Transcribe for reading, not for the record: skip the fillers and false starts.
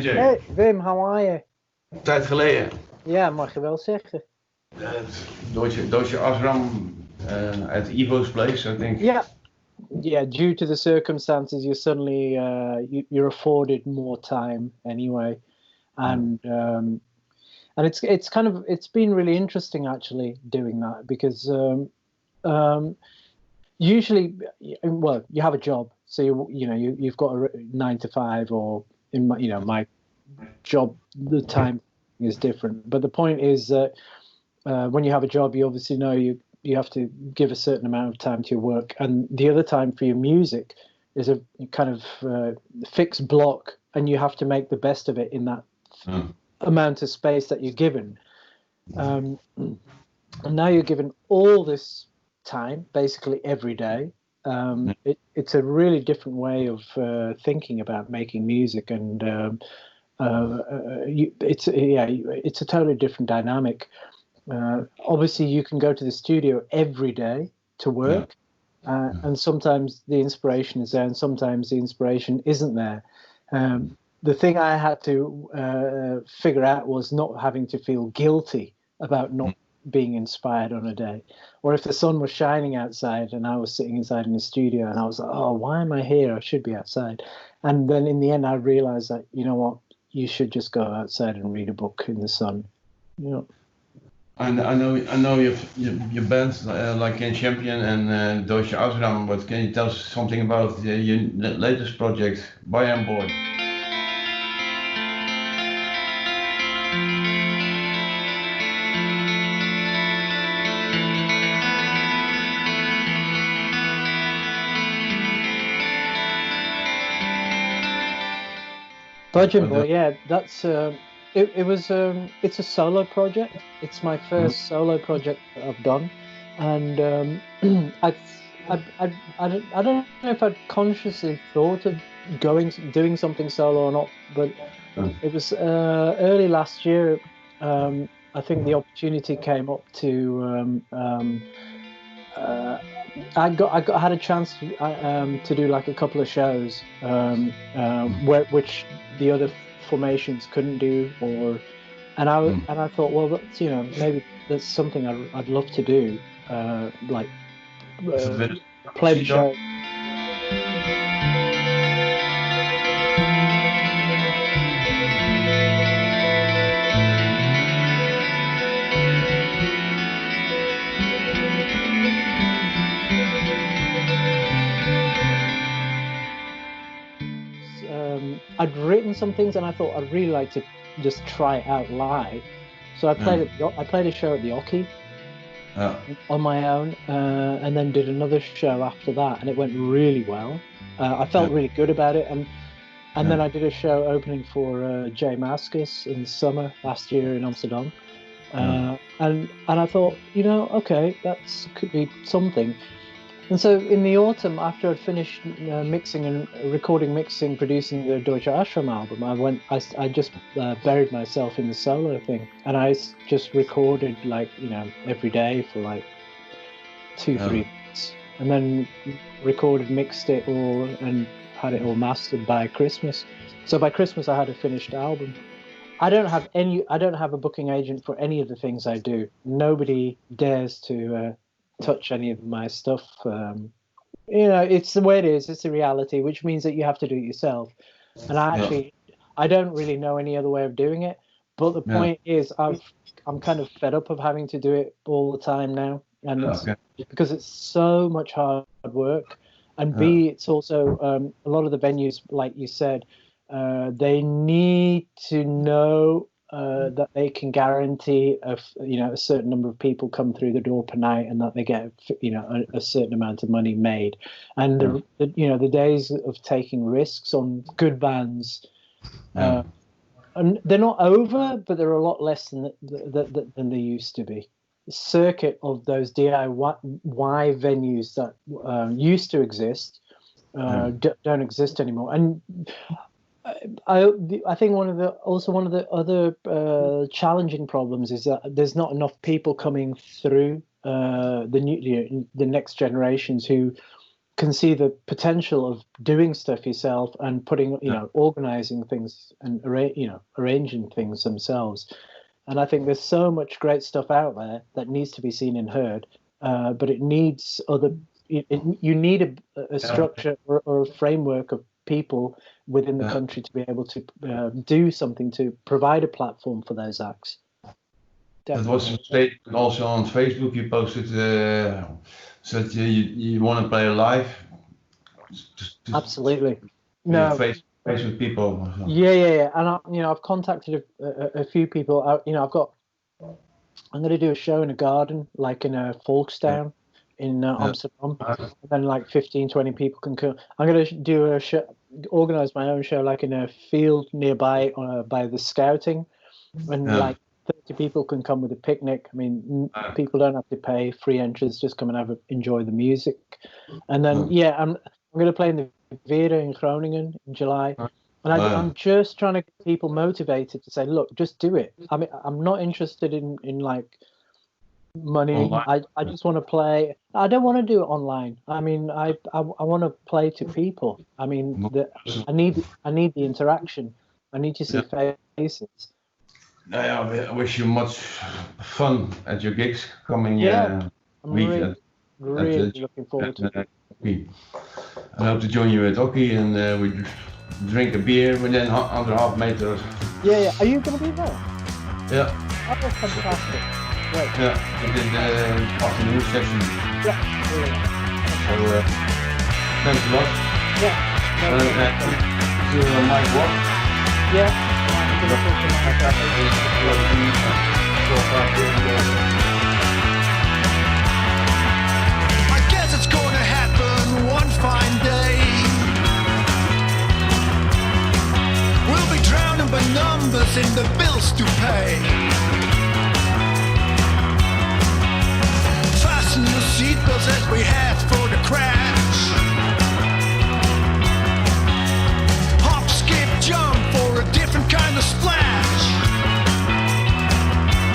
Ajay. Hey Wim, how are you? Tijd geleden. Ja, mag je wel zeggen. Doosje Asram at Evo's place, I think. Yeah. Due to the circumstances, you're suddenly you're afforded more time anyway, and it's been really interesting actually doing that because usually, well, you have a job, so you've got a 9 to 5, or in my job, the time is different. But the point is that when you have a job, you obviously know you have to give a certain amount of time to your work, and the other time for your music is a kind of fixed block, and you have to make the best of it in that amount of space that you're given. And now you're given all this time, basically every day. It's a really different way of thinking about making music, and it's a totally different dynamic. Obviously, you can go to the studio every day to work, and sometimes the inspiration is there, and sometimes the inspiration isn't there. The thing I had to figure out was not having to feel guilty about not being inspired on a day, or if the sun was shining outside and I was sitting inside in the studio and I was like, oh, why am I here? I should be outside. And then in the end, I realized that, you know what, you should just go outside and read a book in the sun. I know your bands like Ken Champion and Doosje Asram, but can you tell us something about your latest project, By and Board? Budget Boy, yeah, that's it's a solo project. It's my first solo project that I've done, and I don't know if I'd consciously thought of doing something solo or not, but it was early last year. I think the opportunity came up to I had a chance to do like a couple of shows which the other formations couldn't do, and I thought, well, that's, maybe that's something I'd love to do, like play the show. I'd written some things, and I thought I'd really like to just try it out live. So I played a show at the Oki on my own, and then did another show after that, and it went really well. I felt really good about it, and then I did a show opening for Jay Mascis in the summer last year in Amsterdam, and I thought, okay, that could be something. And so in the autumn, after I'd finished mixing, producing the Deutsche Ashram album, I just buried myself in the solo thing, and I just recorded every day for like 2-3 months, and then recorded, mixed it all, and had it all mastered by Christmas. So by Christmas, I had a finished album. I don't have a booking agent for any of the things I do. Nobody dares to touch any of my stuff. It's the way it is. It's the reality, which means that you have to do it yourself. And I don't really know any other way of doing it. But the point is, I'm kind of fed up of having to do it all the time now, and because it's so much hard work. And B, it's also a lot of the venues, like you said, they need to know that they can guarantee a certain number of people come through the door per night, and that they get a certain amount of money made. And the days of taking risks on good bands, and they're not over, but they're a lot less than they used to be. The circuit of those DIY venues that used to exist don't exist anymore. And I think one of the other challenging problems is that there's not enough people coming through the next generations who can see the potential of doing stuff yourself and putting, organizing things and arranging things themselves. And I think there's so much great stuff out there that needs to be seen and heard, but it needs you need a structure or a framework of people within the country to be able to do something to provide a platform for those acts. That was a statement also on Facebook. You posted that you want to play live. Absolutely. No. Face with people. Yeah. And I've contacted a few people. I'm going to do a show in a garden, like in a Volkstown in Amsterdam, and then like 15-20 people can come. I'm going to do a show, organize my own show, like in a field nearby by the scouting, and like 30 people can come with a picnic. I mean, people don't have to pay, free entrance, just come and enjoy the music. And then I'm going to play in the Vera in Groningen in July. And I'm just trying to get people motivated to say, look, just do it. I mean, I'm not interested in like money. I just want to play. I don't want to do it online. I mean, I want to play to people. I mean, I need the interaction. I need to see faces. I wish you much fun at your gigs coming I'm week. Really looking forward to it. I hope to join you at hockey and we drink a beer within 1.5 meters. Yeah. Are you going to be there? Yeah. Oh, that's fantastic. Great. Yeah, we did the afternoon session. Yeah, brilliant. So, thanks a lot. Yeah. To Mike Watt. Yeah. I'm going to talk to I guess it's gonna happen one fine day. We'll be drowning by numbers in the bills to pay. Fasten your seatbelts as we head